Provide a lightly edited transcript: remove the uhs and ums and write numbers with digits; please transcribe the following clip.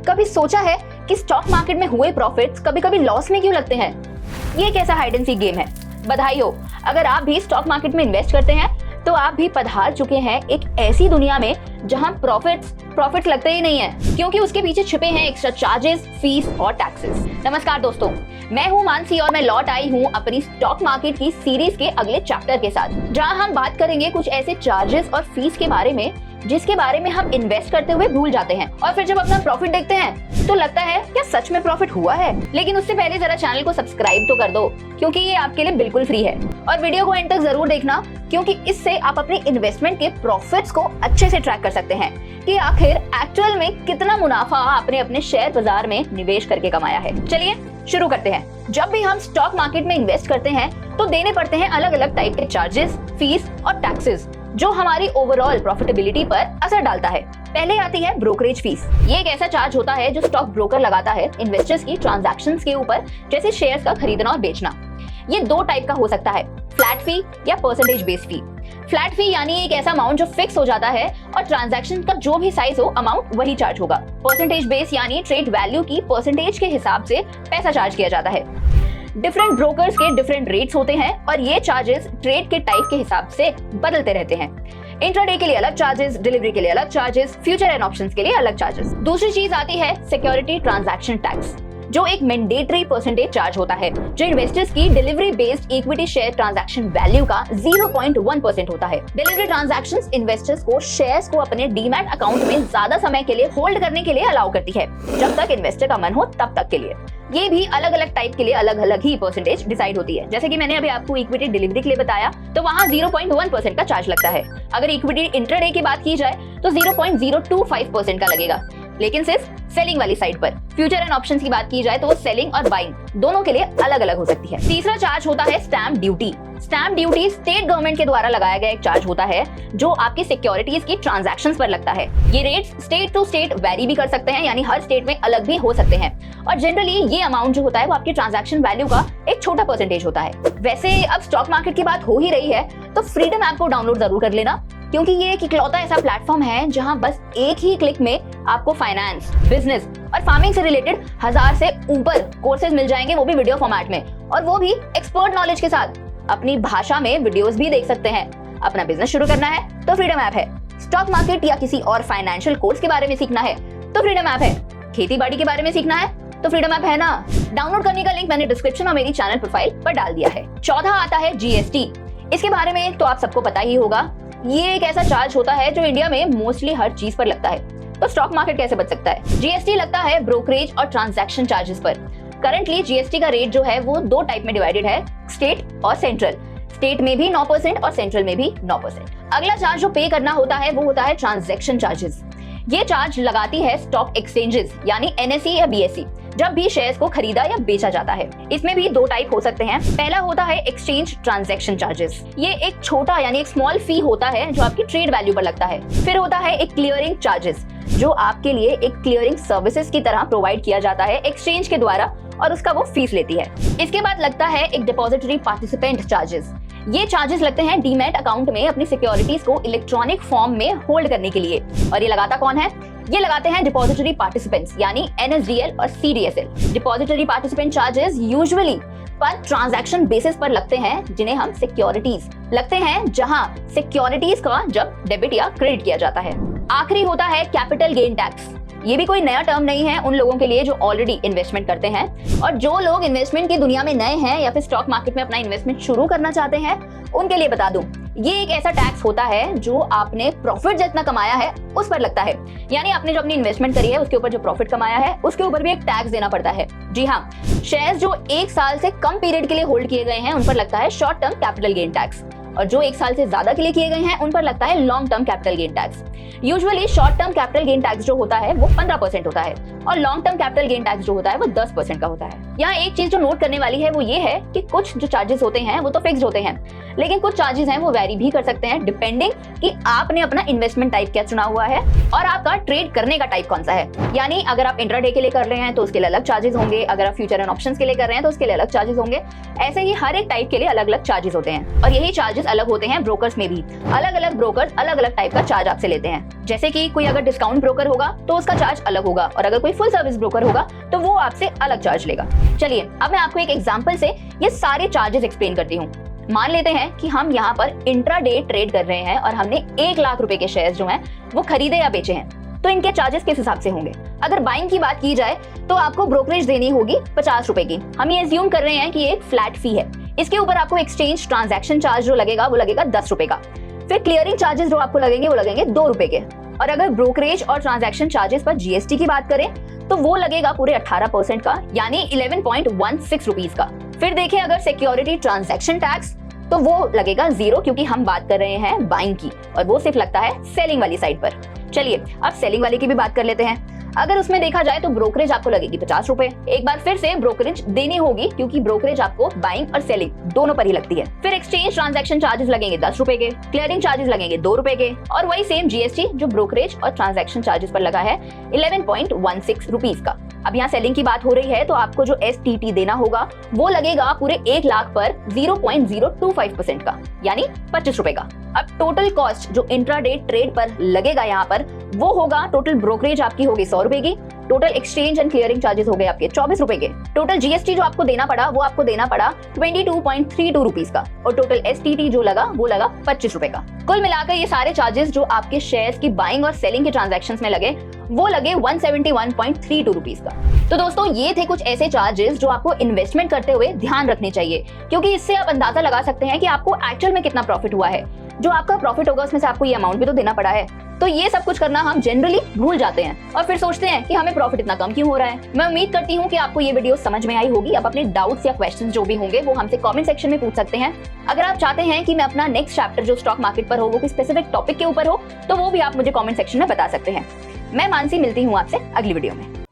कभी सोचा है कि स्टॉक मार्केट में हुए प्रॉफिट्स कभी कभी लॉस में क्यों लगते हैं? ये एक ऐसा हाइड एंड सीक गेम है। बधाई हो, अगर आप भी स्टॉक मार्केट में इन्वेस्ट करते हैं तो आप भी पधार चुके हैं एक ऐसी दुनिया में जहां प्रॉफिट लगते ही नहीं है, क्योंकि उसके पीछे छिपे हैं एक्स्ट्रा चार्जेस, फीस और टैक्सेस। नमस्कार दोस्तों, मैं हूं मानसी और मैं लौट आई हूं अपनी स्टॉक मार्केट की सीरीज के अगले चैप्टर के साथ, जहां हम बात करेंगे कुछ ऐसे चार्जेस और फीस के बारे में जिसके बारे में हम इन्वेस्ट करते हुए भूल जाते हैं और फिर जब अपना प्रॉफिट देखते हैं तो लगता है क्या सच में प्रॉफिट हुआ है। लेकिन उससे पहले जरा चैनल को सब्सक्राइब तो कर दो, क्योंकि ये आपके लिए बिल्कुल फ्री है। और वीडियो को एंड तक जरूर देखना, क्योंकि इससे आप अपने इन्वेस्टमेंट के प्रॉफिट्स को अच्छे से ट्रैक कर सकते हैं कि आखिर एक्चुअल में कितना मुनाफा आपने अपने शेयर बाजार में निवेश करके कमाया है। चलिए शुरू करते हैं। जब भी हम स्टॉक मार्केट में इन्वेस्ट करते हैं तो देने पड़ते हैं अलग अलग टाइप के चार्जेस, फीस और टैक्सेस, जो हमारी ओवरऑल प्रॉफिटेबिलिटी पर असर डालता है। पहले आती है ब्रोकरेज फीस। ये एक ऐसा चार्ज होता है जो स्टॉक ब्रोकर लगाता है इन्वेस्टर्स की ट्रांजैक्शंस के ऊपर, जैसे शेयर्स का खरीदना और बेचना। ये दो टाइप का हो सकता है, फ्लैट फी या परसेंटेज बेस्ड फी। फ्लैट फी यानी एक ऐसा अमाउंट जो फिक्स हो जाता है और ट्रांजैक्शन का जो भी साइज हो अमाउंट वही चार्ज होगा। परसेंटेज बेस यानी ट्रेड वैल्यू की परसेंटेज के हिसाब से पैसा चार्ज किया जाता है। डिफरेंट ब्रोकर्स के डिफरेंट रेट्स होते हैं और ये चार्जेस ट्रेड के टाइप के हिसाब से बदलते रहते हैं। इंट्राडे के लिए अलग चार्जेस, डिलीवरी के लिए अलग चार्जेस, फ्यूचर एंड ऑप्शंस के लिए अलग चार्जेस। दूसरी चीज आती है सिक्योरिटी ट्रांजैक्शन टैक्स, जो एक मैंडेटरी परसेंटेज चार्ज होता है, जो इन्वेस्टर्स की delivery based equity share transaction value का 0.1% होता है। डिलीवरी ट्रांजैक्शंस इन्वेस्टर्स को शेयर्स को अपने डीमैट अकाउंट में ज्यादा समय के लिए होल्ड करने के लिए अलाउ करती है, जब तक इन्वेस्टर का मन हो तब तक के लिए। ये भी अलग अलग टाइप के लिए अलग अलग ही परसेंटेज डिसाइड होती है। जैसे कि मैंने अभी आपको इक्विटी डिलीवरी के लिए बताया तो वहाँ 0.1% का चार्ज लगता है। अगर इक्विटी इंट्राडे की बात की जाए तो 0.025% का लगेगा, लेकिन सिर्फ सेलिंग वाली साइड पर। फ्यूचर एंड ऑप्शंस की बात की जाए तो वो सेलिंग और बाइंग दोनों के लिए अलग अलग हो सकती है। तीसरा चार्ज होता है stamp duty. Stamp duty state government के द्वारा लगाया गया एक चार्ज होता है जो आपकी सिक्योरिटीज की ट्रांजैक्शंस पर लगता है। ये rates state to state vary भी कर सकते हैं, यानी हर स्टेट में अलग भी हो सकते हैं, और जनरली ये अमाउंट जो होता है वो आपकी ट्रांजैक्शन वैल्यू का एक छोटा परसेंटेज होता है। वैसे अब स्टॉक मार्केट की बात हो ही रही है तो फ्रीडम ऐप को डाउनलोड जरूर कर लेना, क्योंकि ये एक इकलौता ऐसा प्लेटफॉर्म है जहां बस एक ही क्लिक में आपको फाइनेंस, बिजनेस और फार्मिंग से रिलेटेड 1000 से ऊपर कोर्सेज मिल जाएंगे, वो भी वीडियो फॉर्मेट में, और वो भी एक्सपर्ट नॉलेज के साथ। अपनी भाषा में वीडियोस भी देख सकते हैं। अपना बिजनेस शुरू करना है तो फ्रीडम ऐप है। स्टॉक मार्केट या किसी और फाइनेंशियल कोर्स के बारे में सीखना है तो फ्रीडम ऐप है। खेती बाड़ी के बारे में सीखना है तो फ्रीडम ऐप है ना। डाउनलोड करने का लिंक मैंने डिस्क्रिप्शन और मेरी चैनल प्रोफाइल पर डाल दिया है। चौथा आता है जीएसटी। इसके बारे में तो आप सबको पता ही होगा। ये एक ऐसा चार्ज होता है जो इंडिया में मोस्टली हर चीज पर लगता है। तो स्टॉक मार्केट कैसे बच सकता है? जीएसटी लगता है ब्रोकरेज और ट्रांजैक्शन चार्जेस पर। करंटली जीएसटी का रेट जो है वो दो टाइप में डिवाइडेड है, स्टेट और सेंट्रल। स्टेट में भी 9% और सेंट्रल में भी 9%। अगला चार्ज जो पे करना होता है वो होता है ट्रांजैक्शन चार्जेस। ये चार्ज लगाती है स्टॉक एक्सचेंजेस यानी एनएसई या बीएसई, जब भी शेयर्स को खरीदा या बेचा जाता है। इसमें भी दो टाइप हो सकते हैं। पहला होता है एक्सचेंज ट्रांजैक्शन चार्जेस। ये एक छोटा यानी एक स्मॉल फी होता है जो आपकी ट्रेड वैल्यू पर लगता है। फिर होता है एक क्लियरिंग चार्जेस, जो आपके लिए एक क्लियरिंग सर्विसेज की तरह प्रोवाइड किया जाता है एक्सचेंज के द्वारा, और उसका वो फीस लेती है। इसके बाद लगता है एक डिपॉजिटरी पार्टिसिपेंट चार्जेस। ये चार्जेस लगते हैं डीमैट अकाउंट में अपनी सिक्योरिटीज को इलेक्ट्रॉनिक फॉर्म में होल्ड करने के लिए, और ये लगाता कौन है? ये लगाते हैं डिपॉजिटरी पार्टिसिपेंट्स यानी एनएसडीएल और CDSL. Depository participant charges usually पर ट्रांजैक्शन बेसिस पर लगते हैं, जिन्हें हम सिक्योरिटीज लगते हैं, जहां सिक्योरिटीज का जब डेबिट या क्रेडिट किया जाता है। आखिरी होता है कैपिटल गेन टैक्स। ये भी कोई नया टर्म नहीं है उन लोगों के लिए जो ऑलरेडी इन्वेस्टमेंट करते हैं, और जो लोग इन्वेस्टमेंट की दुनिया में नए हैं या फिर स्टॉक मार्केट में अपना इन्वेस्टमेंट शुरू करना चाहते हैं, उनके लिए बता दूं, ये एक ऐसा टैक्स होता है जो आपने प्रॉफिट जितना कमाया है उस पर लगता है। यानी आपने जो अपनी इन्वेस्टमेंट करी है उसके ऊपर जो प्रॉफिट कमाया है उसके ऊपर भी एक टैक्स देना पड़ता है। जी हाँ, शेयर्स जो 1 साल से कम पीरियड के लिए होल्ड किए गए हैं उन पर लगता है short term capital gain tax, और जो 1 साल से ज्यादा के लिए किए गए हैं उन पर लगता है long term capital gain tax. Usually short term capital gain tax जो होता है वो 15% होता है, और long term capital gain tax जो होता है वो 10% का होता है। यहाँ एक चीज जो नोट करने वाली है वो ये है कि कुछ जो चार्जेस होते हैं वो तो फिक्स्ड होते हैं, लेकिन कुछ चार्जेस हैं वो वेरी भी कर सकते हैं, डिपेंडिंग कि आपने अपना इन्वेस्टमेंट टाइप क्या चुना हुआ है और आपका ट्रेड करने का टाइप कौन सा है। यानी अगर आप इंट्राडे के लिए कर रहे हैं तो उसके लिए अलग चार्जेस होंगे, अगर आप फ्यूचर एंड ऑप्शंस के लिए कर रहे हैं तो उसके लिए अलग चार्जेस होंगे। ऐसे ही हर एक टाइप के लिए अलग अलग चार्जेस होते हैं, और यही चार्जेस चार्जेस अलग होते हैं ब्रोकर्स में भी। अलग अलग ब्रोकर्स अलग अलग टाइप का चार्ज आपसे लेते हैं। जैसे कि कोई अगर डिस्काउंट ब्रोकर होगा तो उसका चार्ज अलग होगा, और अगर कोई फुल सर्विस ब्रोकर होगा तो वो आपसे अलग चार्ज लेगा। चलिए अब मैं आपको एक एग्जांपल से ये सारे चार्जेस एक्सप्लेन करती हूँ। मान लेते हैं कि हम यहाँ पर इंट्राडे ट्रेड कर रहे हैं और हमने 1 लाख रुपए के शेयर्स जो हैं वो खरीदे या बेचे हैं, तो इनके चार्जेस किस हिसाब से होंगे? अगर बाइंग की बात की जाए तो आपको ब्रोकरेज देनी होगी 50 रुपए की। हम ये एज्यूम कर रहे हैं कि एक फ्लैट फी है। इसके ऊपर आपको एक्सचेंज ट्रांजैक्शन चार्ज जो लगेगा वो लगेगा 10 रुपए का। फिर क्लियरिंग चार्जेस जो आपको लगेंगे वो लगेंगे 2 रुपए के। और अगर ब्रोकरेज और ट्रांजैक्शन चार्जेस पर जीएसटी की बात करें तो वो लगेगा पूरे 18% का, यानी 11.16 रुपीज का। फिर देखें अगर सिक्योरिटी ट्रांजैक्शन टैक्स तो वो लगेगा 0, क्योंकि हम बात कर रहे हैं बाइंग की और वो सिर्फ लगता है सेलिंग वाली साइड पर। चलिए अब सेलिंग वाले की भी बात कर लेते हैं। अगर उसमें देखा जाए तो ब्रोकरेज आपको लगेगी 50 रुपए। एक बार फिर से ब्रोकरेज देनी होगी, क्योंकि ब्रोकरेज आपको बाइंग और सेलिंग दोनों पर ही लगती है। फिर एक्सचेंज ट्रांजैक्शन चार्जेस लगेंगे 10 रुपए के, क्लियरिंग चार्जेस लगेंगे 2 रुपए के, और वही सेम जीएसटी जो ब्रोकरेज और ट्रांजैक्शन चार्जेस पर लगा है 11.16 रुपीज का। अब यहाँ सेलिंग की बात हो रही है तो आपको जो STT देना होगा वो लगेगा पूरे 1 लाख पर 0.025% का, यानी 25 रुपए का। अब टोटल कॉस्ट जो इंट्राडे ट्रेड पर लगेगा यहाँ पर वो होगा, टोटल ब्रोकरेज आपकी होगी 100 रुपए की, total exchange and clearing charges हो गए आपके 24 रुपए के, टोटल जीएसटी जो आपको देना पड़ा वो आपको देना पड़ा 22.32 रुपीज का, और टोटल STT जो लगा वो लगा 25 रुपए का। कुल मिलाकर ये सारे चार्जेस जो आपके शेयर्स की बाइंग और सेलिंग के ट्रांजैक्शंस में लगे वो लगे 171.32 रुपीज का। तो दोस्तों ये थे कुछ ऐसे चार्जेस जो आपको इन्वेस्टमेंट करते हुए ध्यान रखने चाहिए, क्योंकि इससे आप अंदाजा लगा सकते हैं कि आपको एक्चुअल में कितना प्रॉफिट हुआ है। जो आपका प्रॉफिट होगा उसमें से आपको ये अमाउंट भी तो देना पड़ा है। तो ये सब कुछ करना हम जनरली भूल जाते हैं और फिर सोचते हैं कि हमें प्रॉफिट इतना कम क्यों हो रहा है। मैं उम्मीद करती हूँ कि आपको ये वीडियो समझ में आई होगी। अब अपने डाउट्स या क्वेश्चंस जो भी होंगे वो हमसे कमेंट सेक्शन में पूछ सकते हैं। अगर आप चाहते हैं कि मैं अपना नेक्स्ट चैप्टर जो स्टॉक मार्केट पर हो वो किसी स्पेसिफिक टॉपिक के ऊपर हो तो वो भी आप मुझे कमेंट सेक्शन में बता सकते हैं। मैं मानसी मिलती हूँ आपसे अगली वीडियो में।